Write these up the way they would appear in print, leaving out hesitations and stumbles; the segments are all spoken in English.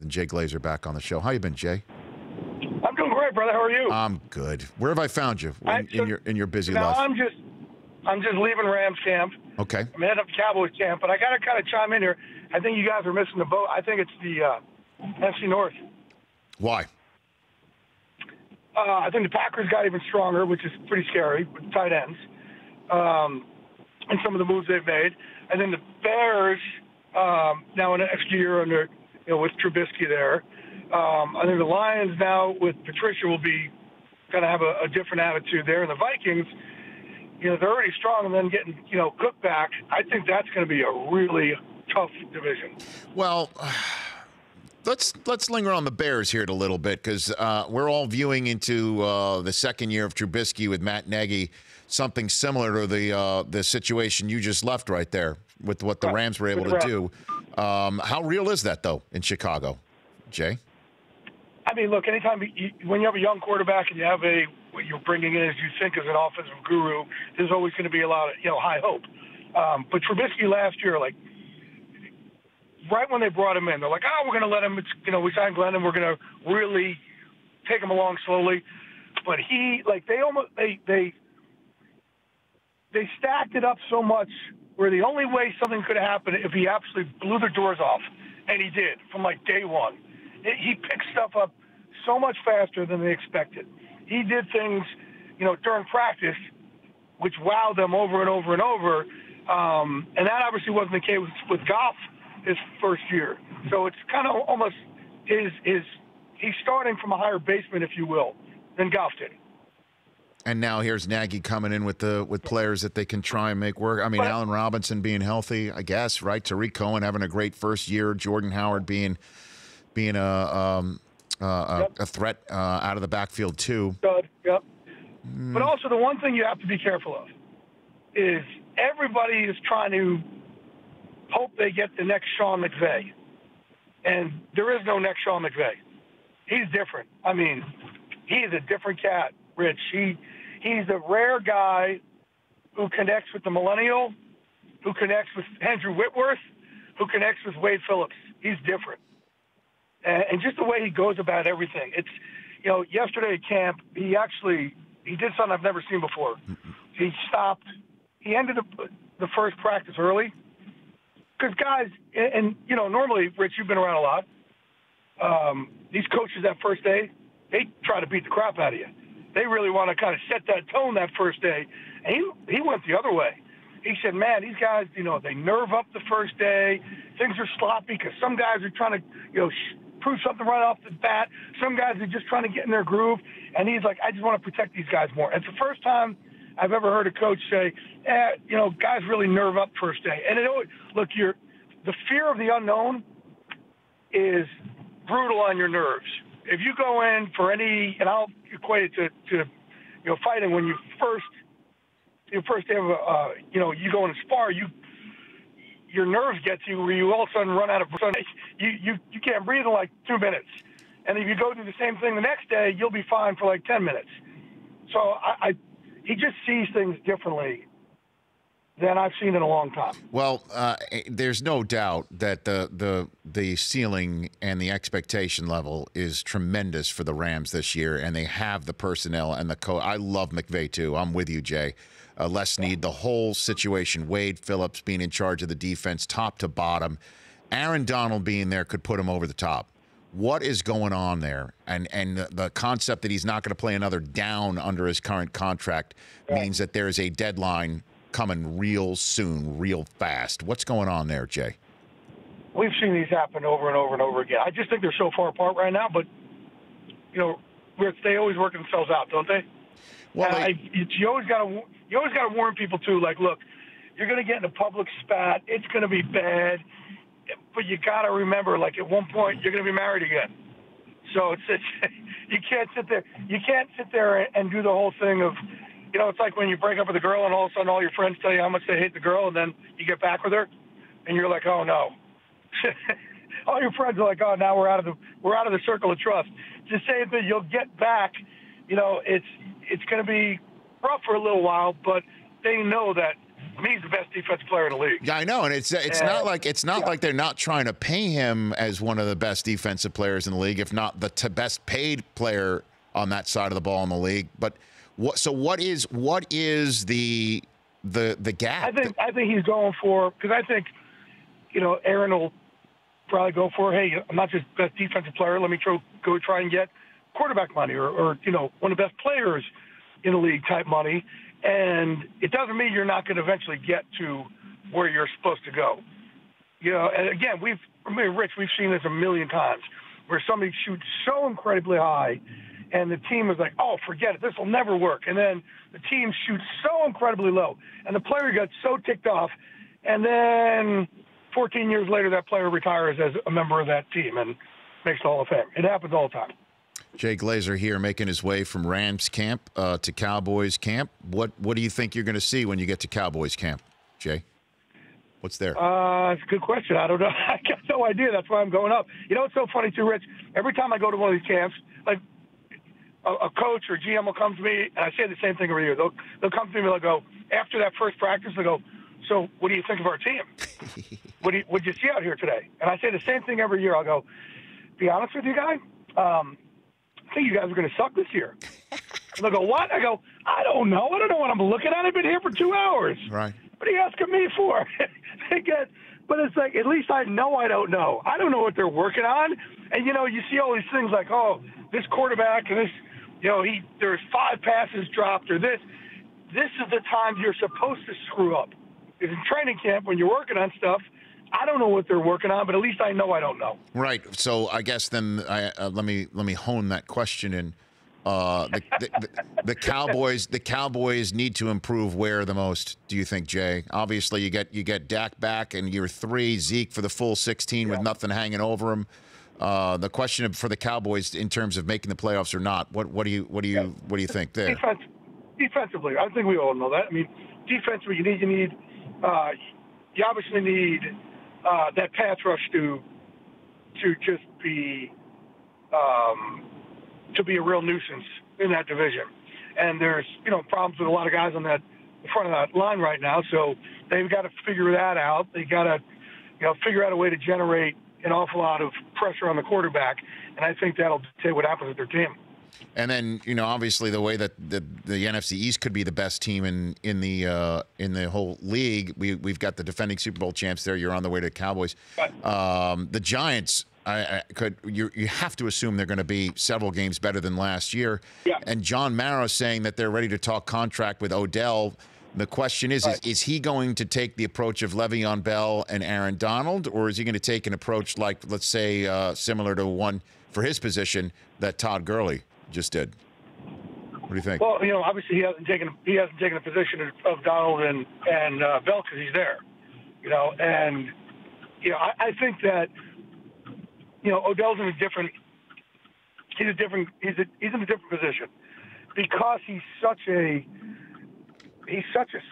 and Jay Glazer back on the show. How you been, Jay? I'm doing great, brother. How are you? I'm good. Where have I found you in your busy now life? I'm just leaving Rams camp. Okay. I'm heading up to Cowboys camp, but I got to kind of chime in here. I think you guys are missing the boat. I think it's the NFC North. Why? I think the Packers got even stronger, which is pretty scary with tight ends, and some of the moves they've made. And then the Bears, now in the next year under, with Trubisky there. I think the Lions now with Patricia will be going to have a different attitude there. And the Vikings, they're already strong, and then getting, Cook back, I think that's going to be a really tough division. Well, let's linger on the Bears here a little bit, because we're all viewing into the second year of Trubisky with Matt Nagy, something similar to the situation you just left right there with what the Rams were able to do. How real is that, though, in Chicago, Jay? I mean, look, anytime when you have a young quarterback and you have what you're bringing in as you think as an offensive guru, there's always going to be a lot of high hope. But Trubisky last year, right when they brought him in, they're like, oh, we're going to let him. We signed Glenn, and we're going to really take him along slowly. But they stacked it up so much where the only way something could happen if he absolutely blew the doors off, and he did from day one. He picked stuff up so much faster than they expected. He did things, during practice, which wowed them over and over and over. And that obviously wasn't the case with Goff his first year. So it's kind of almost he's starting from a higher basement, if you will, than Goff did. And now here's Nagy coming in with players that they can try and make work. I mean, Allen Robinson being healthy, I guess, right? Tariq Cohen having a great first year. Jordan Howard being a threat out of the backfield too. Good, yep. But also the one thing you have to be careful of is everybody is trying to hope they get the next Sean McVay. And there is no next Sean McVay. He's different. I mean, he's a different cat, Rich. He's a rare guy who connects with the millennial, who connects with Andrew Whitworth, who connects with Wade Phillips. He's different. And just the way he goes about everything. It's, yesterday at camp, he did something I've never seen before. He ended the first practice early. Because guys, and normally, Rich, you've been around a lot. These coaches that first day, they try to beat the crap out of you. They really want to kind of set that tone that first day. And he went the other way. He said, man, these guys, they nerve up the first day. Things are sloppy because some guys are trying to, prove something right off the bat. Some guys are just trying to get in their groove. And he's like, I just want to protect these guys more. It's the first time I've ever heard a coach say, guys really nerve up first day. And look, the fear of the unknown is brutal on your nerves. If you go in for any, and I'll equate it to fighting, when your first day of you go in a spar, your nerves get to you where you all of a sudden run out of breath. You can't breathe in 2 minutes. And if you go do the same thing the next day, you'll be fine for 10 minutes. So he just sees things differently than I've seen in a long time. Well, there's no doubt that the ceiling and the expectation level is tremendous for the Rams this year, and they have the personnel and the coach. I love McVay too. I'm with you, Jay. Les Snead, the whole situation, Wade Phillips being in charge of the defense, top to bottom, Aaron Donald being there could put him over the top. What is going on there? And the concept that he's not going to play another down under his current contract means that there's a deadline coming real soon, real fast. What's going on there, Jay? We've seen these happen over and over and over again. I just think they're so far apart right now, but they always work themselves out, don't they? Well, you always got to warn people too. Look, you're going to get in a public spat. It's going to be bad, but you got to remember, at one point, you're going to be married again. So it's you can't sit there. You can't sit there and do the whole thing of, it's like when you break up with a girl and all of a sudden all your friends tell you how much they hate the girl, and then you get back with her, and you're like, oh no. All your friends are like, oh, now we're out of the circle of trust. Just saying that you'll get back. It's going to be rough for a little while, but they know that I mean, he's the best defensive player in the league. Yeah, I know, and it's not like they're not trying to pay him as one of the best defensive players in the league, if not the best paid player on that side of the ball in the league. But what is the gap? I think he's going for, because I think, Aaron will probably go for, hey, I'm not just best defensive player. Let me go try and get quarterback money or one of the best players in the league type money. And it doesn't mean you're not going to eventually get to where you're supposed to go. And again, Rich, we've seen this a million times where somebody shoots so incredibly high and the team is like, oh, forget it, this will never work. And then the team shoots so incredibly low and the player gets so ticked off. And then 14 years later, that player retires as a member of that team and makes the Hall of Fame. It happens all the time. Jay Glazer here, making his way from Rams camp to Cowboys camp. What do you think you're going to see when you get to Cowboys camp, Jay? What's there? It's a good question. I don't know. I got no idea. That's why I'm going up. It's so funny too, Rich. Every time I go to one of these camps, like a coach or GM will come to me, and I say the same thing every year. They'll come to me and they'll go, after that first practice, they'll go, so what do you think of our team? What'd you see out here today? And I say the same thing every year. I'll go, be honest with you, guy. I think you guys are going to suck this year. And they'll go, what? I go, I don't know. I don't know what I'm looking at. I've been here for 2 hours. Right. What are you asking me for? But it's like, at least I know I don't know. I don't know what they're working on. And, you see all these things like, oh, this quarterback and this, there's 5 passes dropped or this. This is the time you're supposed to screw up. It's in training camp when you're working on stuff. I don't know what they're working on, but at least I know I don't know. Right. So I guess then let me hone that question in. The Cowboys need to improve where the most, do you think, Jay? Obviously, you get Dak back in year 3, Zeke for the full 16 with nothing hanging over him. The question for the Cowboys in terms of making the playoffs or not, what do you think there? Defensively, I think we all know that. I mean, defensively, you obviously need that pass rush to just be a real nuisance in that division. And there's problems with a lot of guys on that in front of that line right now. So they've got to figure that out. They got to figure out a way to generate an awful lot of pressure on the quarterback. And I think that'll dictate what happens with their team. And then, obviously the way that the NFC East could be the best team in the whole league. We've got the defending Super Bowl champs there. You're on the way to Cowboys. Right. The Giants, you have to assume they're going to be several games better than last year. Yeah. And John Mara saying that they're ready to talk contract with Odell. The question is is he going to take the approach of Le'Veon Bell and Aaron Donald, or is he going to take an approach like, let's say, similar to one for his position that Todd Gurley just did? What do you think? Well, obviously he hasn't taken a position of Donald and Bell because he's there. And I think that Odell's in a different position because he's such a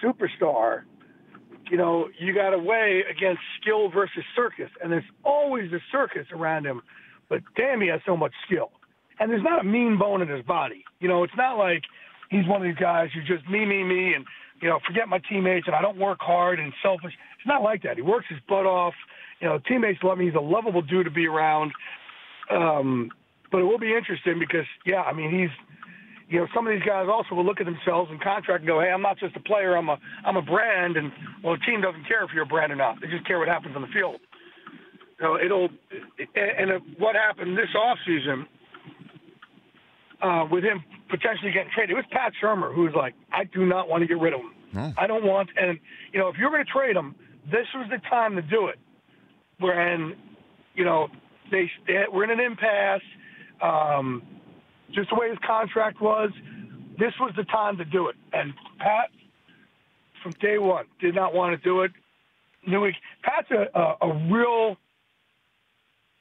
superstar. You got to weigh against skill versus circus, and there's always a circus around him. But damn, he has so much skill. And there's not a mean bone in his body. It's not like he's one of these guys who just me, and, forget my teammates and I don't work hard and selfish. It's not like that. He works his butt off. Teammates love him. He's a lovable dude to be around. But it will be interesting because, he's, some of these guys also will look at themselves and contract and go, hey, I'm not just a player. I'm a brand. And, well, the team doesn't care if you're a brand or not. They just care what happens on the field. What happened this offseason, with him potentially getting traded, it was Pat Shurmur who was like, I do not want to get rid of him. No. I don't want, and, if you're going to trade him, this was the time to do it. When, they were in an impasse, just the way his contract was, this was the time to do it. And Pat, from day one, did not want to do it. Pat's a real,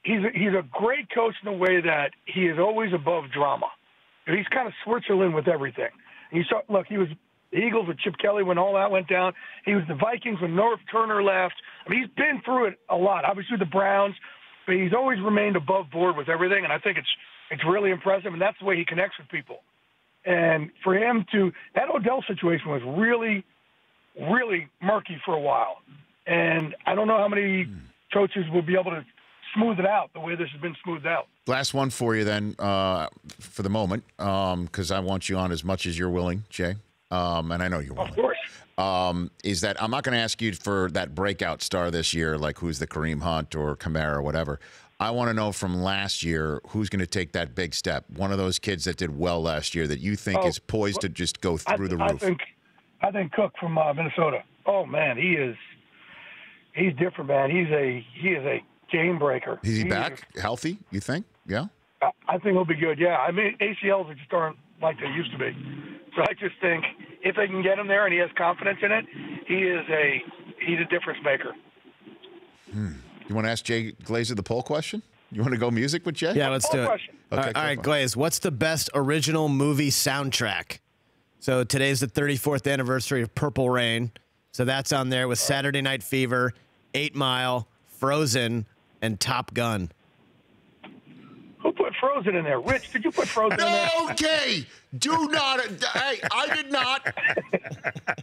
he's a great coach in the way that he is always above drama. He's kind of Switzerland with everything. And he was the Eagles with Chip Kelly when all that went down. He was the Vikings when North Turner left. I mean, he's been through it a lot. Obviously the Browns, but he's always remained above board with everything. And I think it's really impressive, and that's the way he connects with people. And for him that Odell situation was really really murky for a while. And I don't know how many coaches will be able to smooth it out the way this has been smoothed out. Last one for you then, for the moment, because I want you on as much as you're willing, Jay. And I know you're willing. Of course. Is that I'm not going to ask you for that breakout star this year, like who's the Kareem Hunt or Kamara or whatever. I want to know from last year who's going to take that big step. One of those kids that did well last year that you think is poised to just go through the roof. I think Cook from Minnesota. Oh man, he's different, man. He is a game breaker. Is he back healthy? You think? Yeah. I think he'll be good. Yeah. I mean, ACLs just aren't like they used to be. So I just think if they can get him there and he has confidence in it, he's a difference maker. You want to ask Jay Glazer the poll question? You want to go music with Jay? Yeah, let's do it. Okay, all right, Glaze, what's the best original movie soundtrack? So today's the 34th anniversary of Purple Rain. So that's on there with Saturday Night Fever, 8 Mile, Frozen, and Top Gun. Who put Frozen in there? Rich, did you put Frozen in there? Okay. Do not. Hey, I did not.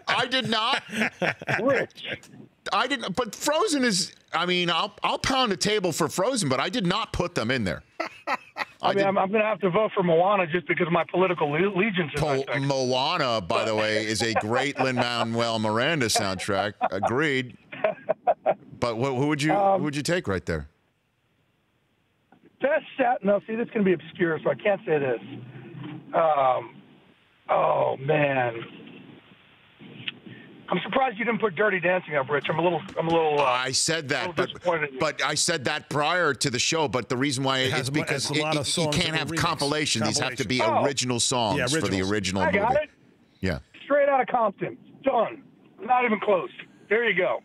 I did not. Rich. I didn't. But Frozen is. I mean, I'll pound the table for Frozen, but I did not put them in there. I'm going to have to vote for Moana just because of my political allegiances. Moana, by the way, is a great Lin-Manuel Miranda soundtrack. Agreed. But who would you take right there? Best set? No, see, this is going to be obscure, so I can't say this. Oh man, I'm surprised you didn't put Dirty Dancing up, Rich. I'm a little. I said that, but I said that prior to the show. But the reason why it's because you can't have compilations. These have to be original songs for the original movie. Got it. Yeah. Straight out of Compton. Done. Not even close. There you go.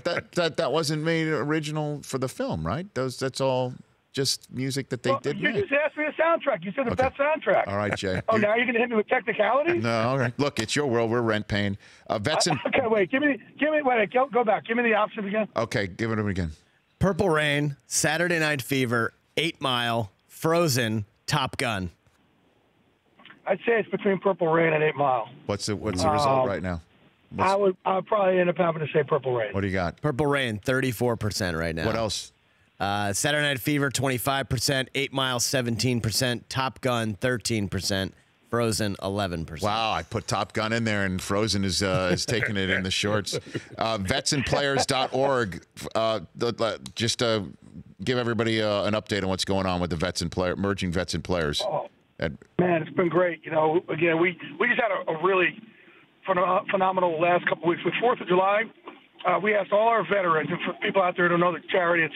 But that wasn't made original for the film, right? That's all just music that they did. You just asked me a soundtrack. You said the best soundtrack. All right, Jay. Oh, now you're going to hit me with technicalities? No, all right. Look, it's your world. We're rent paying. Vets and okay, wait. Wait. Go back. Give me the options again. Okay, give it again. Purple Rain, Saturday Night Fever, 8 Mile, Frozen, Top Gun. I'd say it's between Purple Rain and 8 Mile. What's the result right now? I would probably end up having to say Purple Rain. What do you got? Purple Rain, 34% right now. What else? Saturday Night Fever, 25%. 8 Mile, 17%. Top Gun, 13%. Frozen, 11%. Wow, I put Top Gun in there, and Frozen is taking it in the shorts. Vetsandplayers.org. Just give everybody an update on what's going on with the merging Vets and Players. Oh, man, it's been great. You know, again, we just had a really phenomenal last couple of weeks. With 4th of July, we asked all our veterans, and for people out there who don't know the charity, it's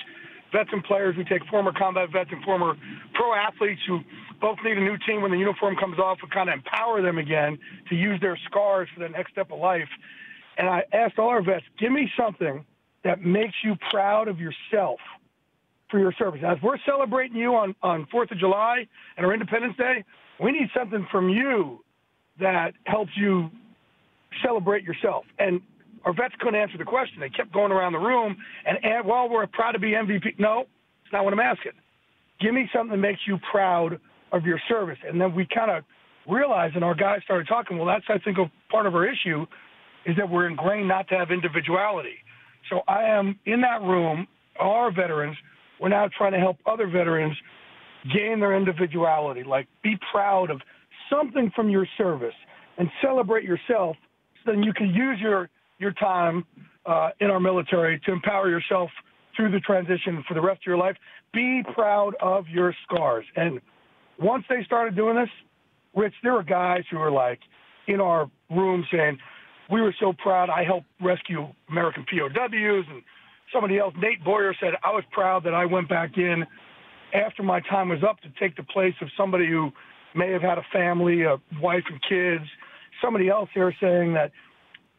Vets and Players. We take former combat vets and former pro athletes who both need a new team when the uniform comes off. We kind of empower them again to use their scars for the next step of life. And I asked all our vets, give me something that makes you proud of yourself for your service. As we're celebrating you on 4th of July and our Independence Day, we need something from you that helps you celebrate yourself. And our vets couldn't answer the question. They kept going around the room, and well, we're proud to be MVP. No, it's not what I'm asking. Give me something that makes you proud of your service. And then we kind of realized, and our guys started talking, well, that's, I think, a part of our issue is that we're ingrained not to have individuality. So I am in that room, our veterans, we're now trying to help other veterans gain their individuality, like be proud of something from your service and celebrate yourself so then you can use your time in our military to empower yourself through the transition for the rest of your life. Be proud of your scars. And once they started doing this, Rich, there were guys who were like in our room saying, we were so proud. I helped rescue American POWs. And somebody else, Nate Boyer, said, I was proud that I went back in after my time was up to take the place of somebody who may have had a family, a wife and kids. Somebody else there saying that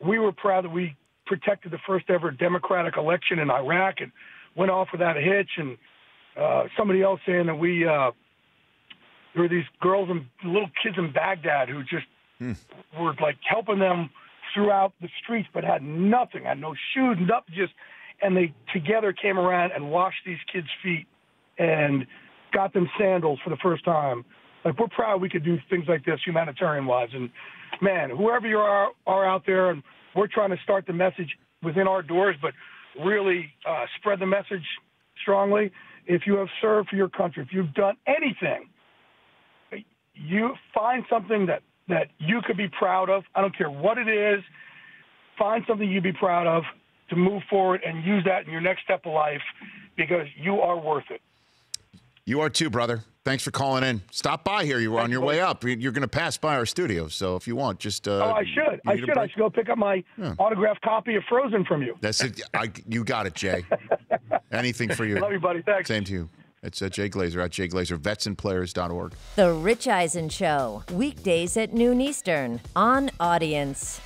we were proud that we protected the first ever democratic election in Iraq and went off without a hitch. And somebody else saying that there were these girls and little kids in Baghdad who just were like helping them throughout the streets, but had nothing, had no shoes, nothing, and they together came around and washed these kids' feet and got them sandals for the first time. Like, we're proud we could do things like this humanitarian-wise. And, man, whoever you are out there, and we're trying to start the message within our doors, but really spread the message strongly. If you have served for your country, if you've done anything, you find something that you could be proud of. I don't care what it is. Find something you'd be proud of to move forward and use that in your next step of life, because you are worth it. You are too, brother. Thanks for calling in. Stop by here. You were on your way up. You're going to pass by our studio, so if you want, just I should. I should go pick up my autographed copy of Frozen from you. That's it. You got it, Jay. Anything for you. Love you, buddy. Thanks. Same to you. It's Jay Glazer at JayGlazer, vetsandplayers.org. The Rich Eisen Show, weekdays at noon Eastern on Audience.